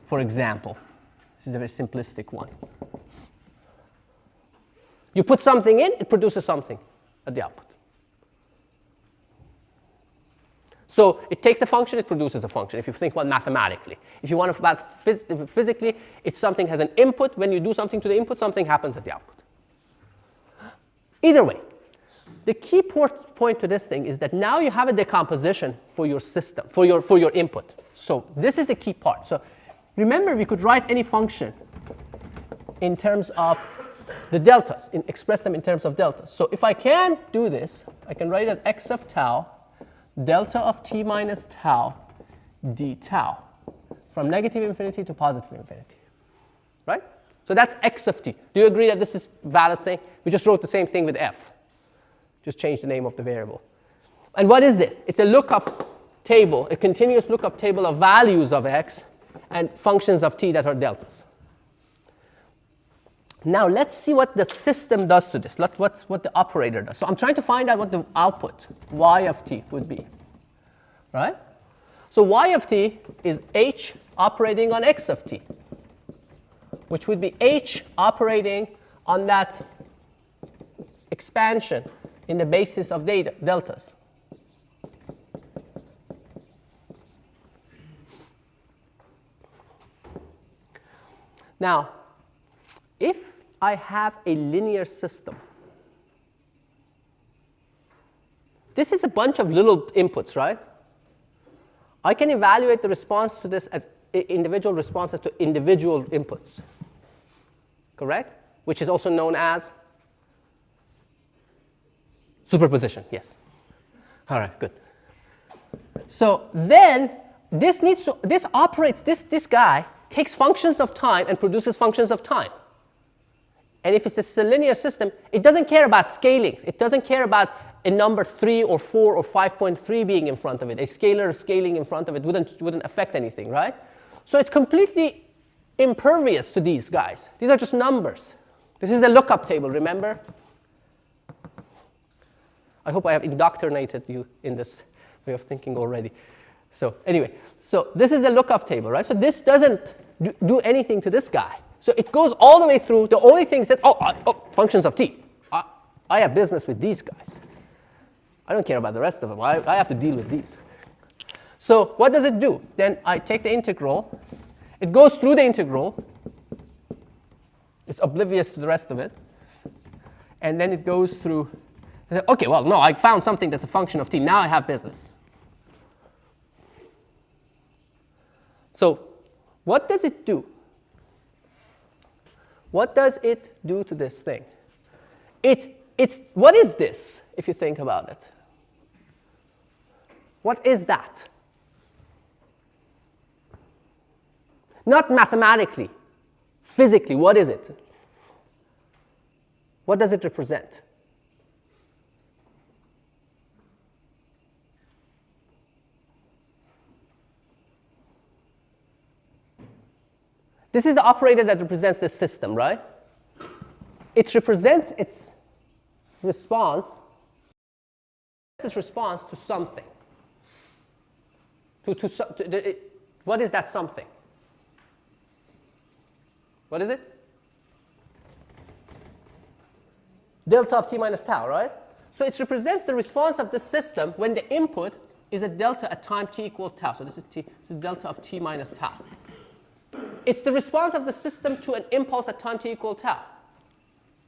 for example. This is a very simplistic one. You put something in, it produces something at the output. So it takes a function, it produces a function, if you think about mathematically. If you want to about physically, it's something has an input. When you do something to the input, something happens at the output. Either way, the key point to this thing is that now you have a decomposition for your system, for your input. So this is the key part. So remember, we could write any function in terms of the deltas, express them in terms of deltas. So if I can do this, I can write it as x of tau, delta of t minus tau, d tau, from negative infinity to positive infinity. Right? So that's x of t. Do you agree that this is a valid thing? We just wrote the same thing with f. Just change the name of the variable. And what is this? It's a lookup table, a continuous lookup table of values of x and functions of t that are deltas. Now let's see what the system does to this, what the operator does. So I'm trying to find out what the output, y of t, would be. Right? So y of t is h operating on x of t, which would be h operating on that expansion in the basis of deltas. Now, if I have a linear system, this is a bunch of little inputs, right? I can evaluate the response to this as individual responses to individual inputs, correct? Which is also known as superposition, yes. All right, good. So then this guy takes functions of time and produces functions of time. And if it's a linear system, it doesn't care about scaling. It doesn't care about a number 3 or 4 or 5.3 being in front of it. A scalar scaling in front of it wouldn't affect anything, right? So it's completely impervious to these guys. These are just numbers. This is the lookup table, remember? I hope I have indoctrinated you in this way of thinking already. So anyway, so this is the lookup table, right? So this doesn't do anything to this guy. So it goes all the way through. The only thing says, functions of t. I have business with these guys. I don't care about the rest of them. I have to deal with these. So what does it do? Then I take the integral. It goes through the integral. It's oblivious to the rest of it. And then it goes through. OK, well, no, I found something that's a function of t. Now I have business. So what does it do? What does it do to this thing? What is this, if you think about it? What is that? Not mathematically, physically, what is it? What does it represent? This is the operator that represents the system, right? It represents its response to something. What is that something? What is it? Delta of t minus tau, right? So it represents the response of the system when the input is a delta at time t equal tau. So this is delta of t minus tau. It's the response of the system to an impulse at time t equal tau,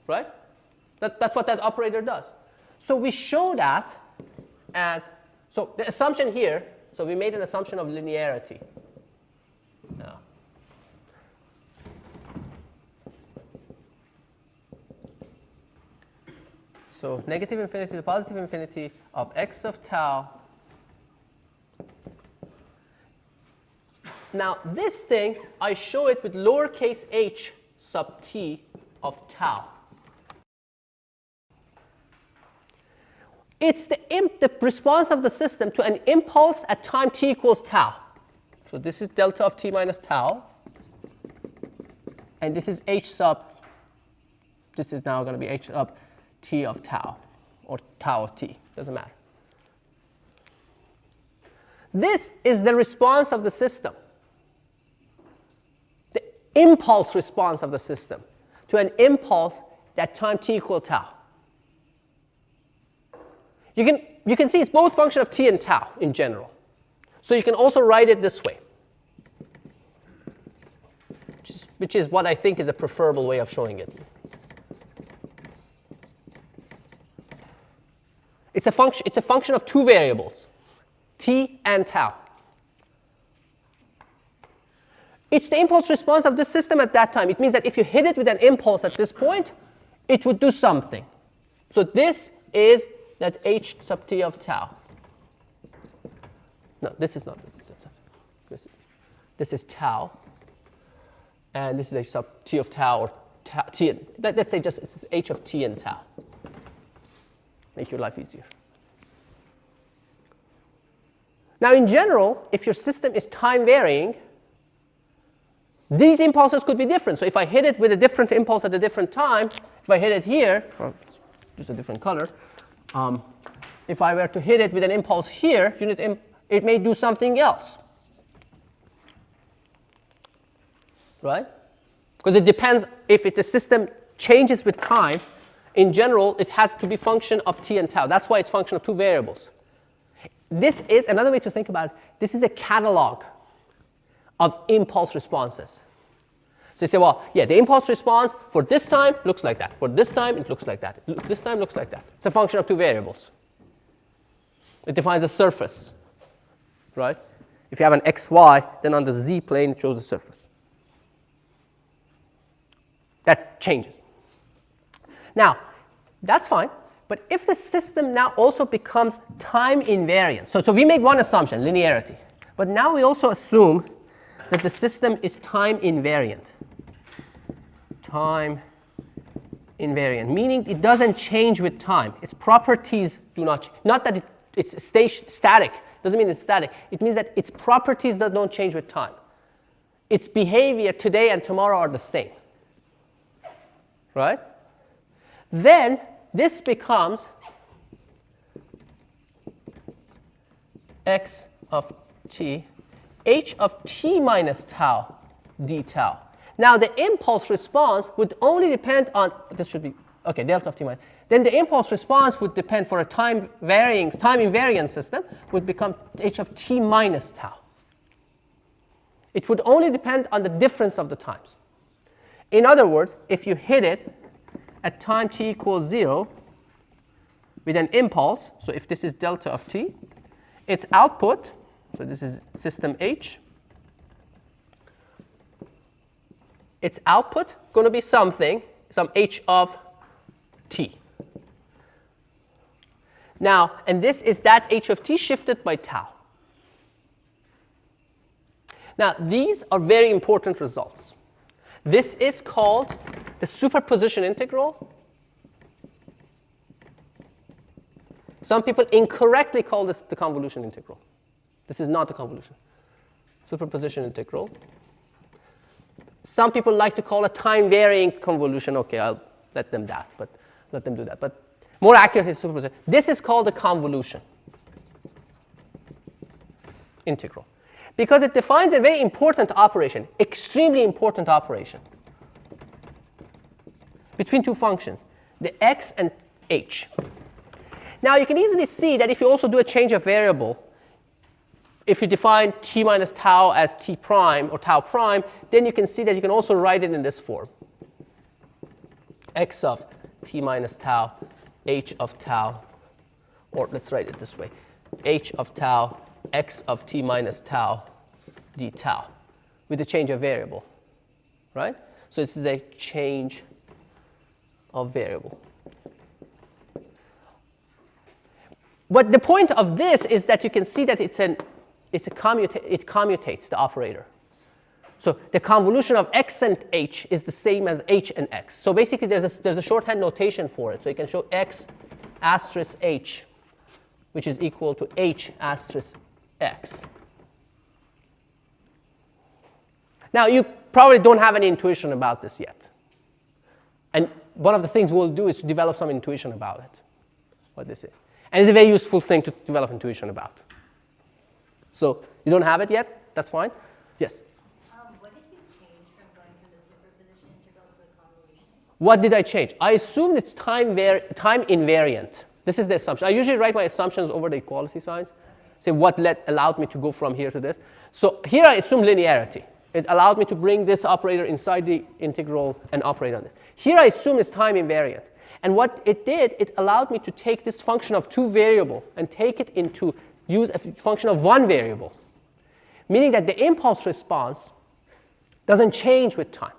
right? That's what that operator does. So we show that as, so the assumption here, so we made an assumption of linearity. Now, so negative infinity to positive infinity of x of tau. Now this thing, I show it with lowercase h sub t of tau. It's the response of the system to an impulse at time t equals tau. So this is delta of t minus tau. And this is h sub, this is now going to be h sub t of tau, or tau of t, doesn't matter. This is the response of the system. impulse response of the system to an impulse at time t equal tau. You can see it's both function of t and tau in general. So you can also write it this way, which is what I think is a preferable way of showing it. It's a function of two variables, t and tau. It's the impulse response of the system at that time. It means that if you hit it with an impulse at this point, it would do something. So this is that h sub t of tau. No, this is not. This is tau. And this is h sub t of tau, or t. Let's say just it's h of t and tau. Make your life easier. Now, in general, if your system is time varying, these impulses could be different. So if I hit it with a different impulse at a different time, if I hit it here, well, it's just a different color. If I were to hit it with an impulse here, it may do something else. Right? Because it depends if the system changes with time. In general, it has to be function of t and tau. That's why it's function of two variables. This is another way to think about it. This is a catalog of impulse responses. So you say, well, yeah, the impulse response for this time looks like that. For this time, it looks like that. This time looks like that. It's a function of two variables. It defines a surface, right? If you have an xy, then on the z plane, it shows a surface. That changes. Now, that's fine. But if the system now also becomes time invariant, so we made one assumption, linearity. But now we also assume that the system is time invariant. Time invariant, meaning it doesn't change with time. Its properties do not change. Not that it's static. Doesn't mean it's static. It means that its properties that don't change with time. Its behavior today and tomorrow are the same. Right? Then this becomes x of t, h of t minus tau d tau. Now the impulse response would only depend on, this should be, okay, delta of t minus. Then the impulse response would depend for a time invariant system would become h of t minus tau. It would only depend on the difference of the times. In other words, if you hit it at time t equals 0 with an impulse, so if this is delta of t, its output, so this is system H, its output going to be something, some h of t. Now, and this is that h of t shifted by tau. Now, these are very important results. This is called the superposition integral. Some people incorrectly call this the convolution integral. This is not the convolution. Superposition integral. Some people like to call it time-varying convolution. Okay, I'll let them do that. But more accurately, superposition. This is called the convolution integral, because it defines a very important operation, extremely important operation, between two functions, the x and h. Now, you can easily see that if you also do a change of variable, if you define t minus tau as t prime or tau prime, then you can see that you can also write it in this form. X of t minus tau, h of tau, or let's write it this way, h of tau, x of t minus tau, d tau, with the change of variable, right? So this is a change of variable. But the point of this is that you can see that it commutates the operator. So the convolution of x and h is the same as h and x. So basically there's a shorthand notation for it. So you can show x asterisk h, which is equal to h asterisk x. Now you probably don't have any intuition about this yet. And one of the things we'll do is to develop some intuition about it, what this is. And it's a very useful thing to develop intuition about. So you don't have it yet? That's fine. Yes? What if you change from going through What did I change? I assumed it's time invariant. This is the assumption. I usually write my assumptions over the equality signs. Say what allowed me to go from here to this. So here I assume linearity. It allowed me to bring this operator inside the integral and operate on this. Here I assume it's time invariant. And what it did, it allowed me to take this function of 2 variable and take it into use a function of 1 variable. Meaning that the impulse response doesn't change with time.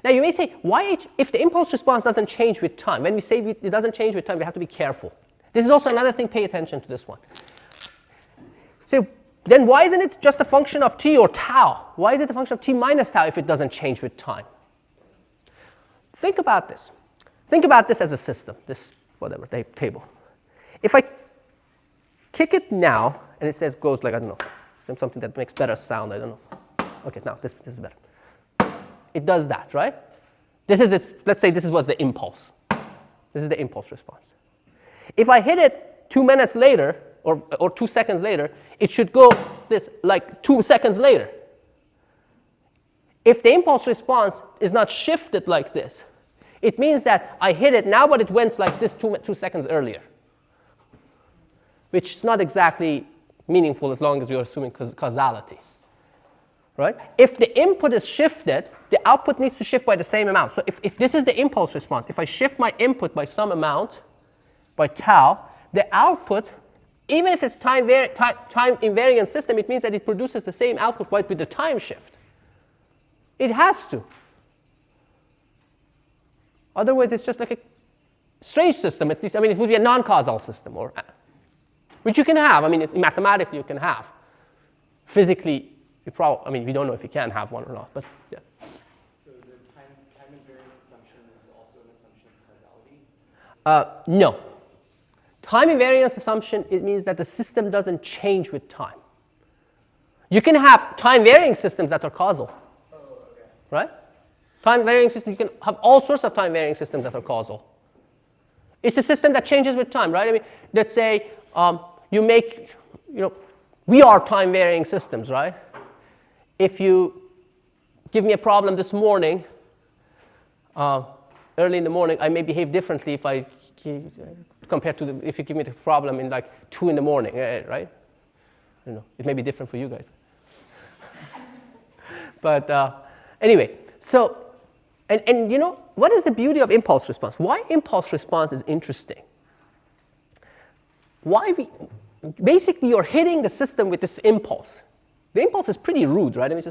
Now you may say, why, if the impulse response doesn't change with time, when we say it doesn't change with time, we have to be careful. This is also another thing, pay attention to this one. So then why isn't it just a function of t or tau? Why is it a function of t minus tau if it doesn't change with time? Think about this. Think about this as a system, this whatever, table. If I kick it now, and it says goes like, I don't know, something that makes better sound, I don't know. Okay, now this is better. It does that, right? This is its, let's say this was the impulse. This is the impulse response. If I hit it 2 minutes later, or 2 seconds later, it should go this like 2 seconds later. If the impulse response is not shifted like this, it means that I hit it now, but it went like this 2 seconds earlier, which is not exactly meaningful as long as you're assuming causality. Right? If the input is shifted, the output needs to shift by the same amount. So if this is the impulse response, if I shift my input by some amount, by tau, the output, even if it's time invariant system, it means that it produces the same output but with the time shift. It has to. Otherwise, it's just like a strange system. At least, I mean, it would be a non-causal system, or which you can have. I mean, mathematically you can have. Physically, you probably. I mean, we don't know if you can have one or not, but yeah. So the time invariant assumption is also an assumption of causality? No. Time invariance assumption, it means that the system doesn't change with time. You can have time varying systems that are causal. Oh, okay. Right? Time varying systems, you can have all sorts of time varying systems that are causal. It's a system that changes with time, right? I mean, let's say you make, we are time varying systems, right? If you give me a problem this morning, early in the morning, I may behave differently if I compared to if you give me the problem in like 2 in the morning, right? I don't know. It may be different for you guys. But anyway, so, and what is the beauty of impulse response? Why impulse response is interesting? Basically you're hitting the system with this impulse. The impulse is pretty rude, right? I mean,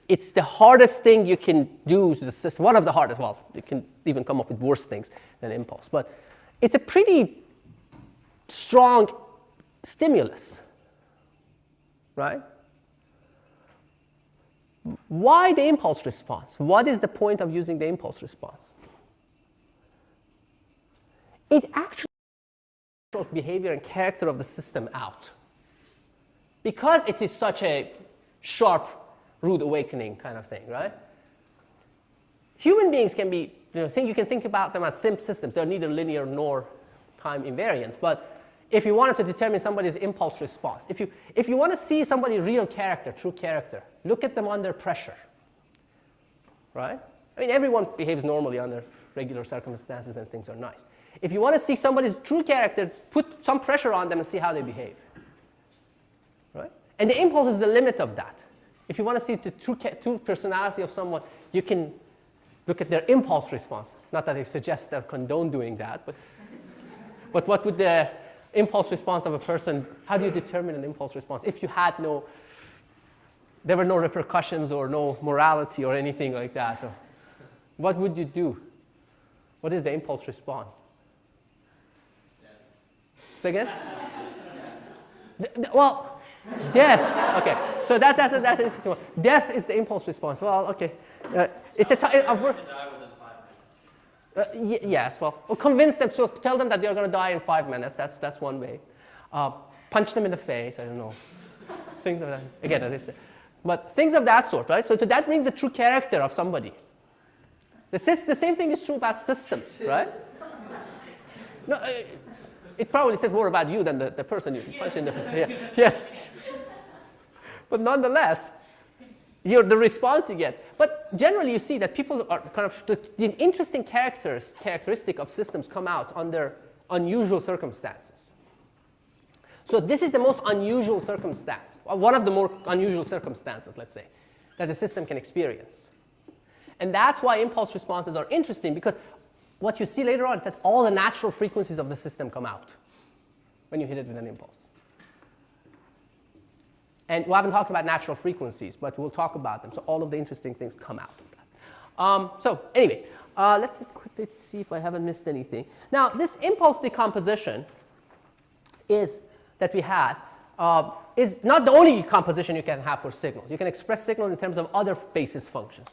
it's the hardest thing you can do to the system. One of the hardest. Well, you can even come up with worse things than impulse. But it's a pretty strong stimulus, right? Why the impulse response? What is the point of using the impulse response? It actually controls behavior and character of the system out. Because it is such a sharp, rude awakening kind of thing, right? Human beings can be, you can think about them as simple systems. They're neither linear nor time invariant. But if you wanted to determine somebody's impulse response, if you want to see somebody's real character, true character, look at them under pressure, right? I mean, everyone behaves normally under regular circumstances and things are nice. If you want to see somebody's true character, put some pressure on them and see how they behave, right? And the impulse is the limit of that. If you want to see the true personality of someone, you can look at their impulse response. Not that I suggest or condone doing that, but what would the impulse response of a person, how do you determine an impulse response if you had there were no repercussions or no morality or anything like that? So what would you do? What is the impulse response? Say again? Well, death. Okay, so that's an interesting one. Death is the impulse response. Well, okay, it's a die within 5 minutes. Yes. Well, convince them. So tell them that they're going to die in 5 minutes. That's one way. Punch them in the face. I don't know. Things of that. Again, as I said, but things of that sort, right? So that brings a true character of somebody. The same thing is true about systems, right? No. It probably says more about you than the person you punch in the face. Yeah. Yes. But nonetheless, the response you get. But generally, you see that people are kind of the interesting characteristic of systems come out under unusual circumstances. So this is the most unusual circumstance, one of the more unusual circumstances, let's say, that the system can experience. And that's why impulse responses are interesting, because what you see later on is that all the natural frequencies of the system come out when you hit it with an impulse. And we haven't talked about natural frequencies, but we'll talk about them. So all of the interesting things come out of that. So anyway, let's quickly see if I haven't missed anything. Now, this impulse decomposition that we had is not the only composition you can have for signals. You can express signals in terms of other basis functions,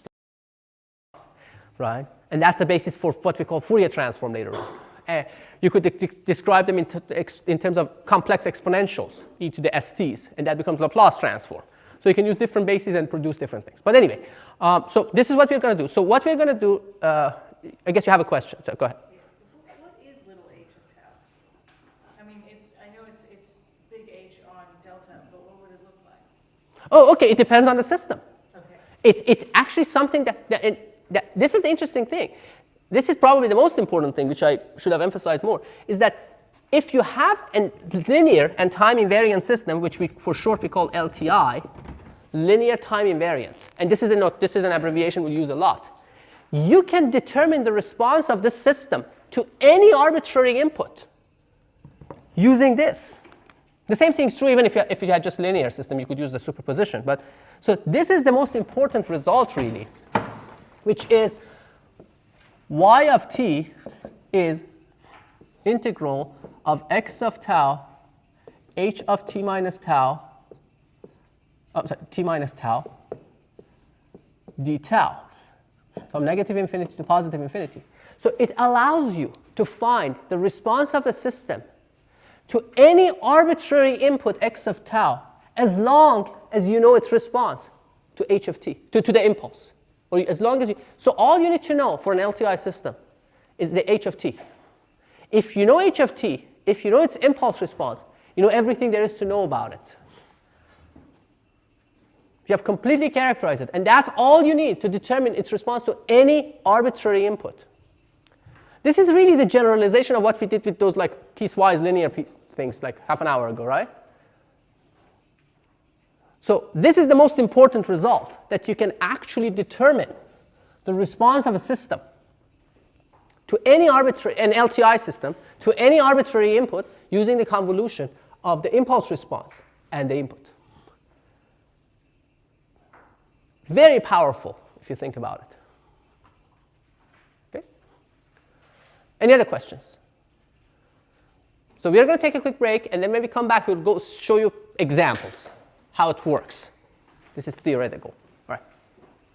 right? And that's the basis for what we call Fourier transform later on. You could describe them in terms of complex exponentials, e to the STs, and that becomes Laplace transform. So you can use different bases and produce different things. But anyway, so this is what we're going to do. So what we're going to do, I guess you have a question, so go ahead. Yeah. What is little h of tau? I mean, I know it's big H on delta, but what would it look like? Oh, okay, it depends on the system. Okay. It's actually something that this is the interesting thing. This is probably the most important thing, which I should have emphasized more, is that if you have a linear and time invariant system, which for short we call LTI, linear time invariant, and this is an abbreviation we use a lot, you can determine the response of the system to any arbitrary input using this. The same thing is true even if you had just linear system, you could use the superposition. But so this is the most important result really, which is y of t is integral of x of tau, h of t minus tau, t minus tau, d tau, from negative infinity to positive infinity. So it allows you to find the response of a system to any arbitrary input x of tau, as long as you know its response to h of t, to the impulse. Or as long as so all you need to know for an LTI system is the h of t. If you know h of t, if you know its impulse response, you know everything there is to know about it. You have completely characterized it, and that's all you need to determine its response to any arbitrary input. This is really the generalization of what we did with those like piecewise linear things like half an hour ago, right? So this is the most important result, that you can actually determine the response of a system to any an LTI system, to any arbitrary input using the convolution of the impulse response and the input. Very powerful if you think about it. Okay? Any other questions? So we are going to take a quick break, and then when we come back, we'll go show you examples, how it works. This is theoretical.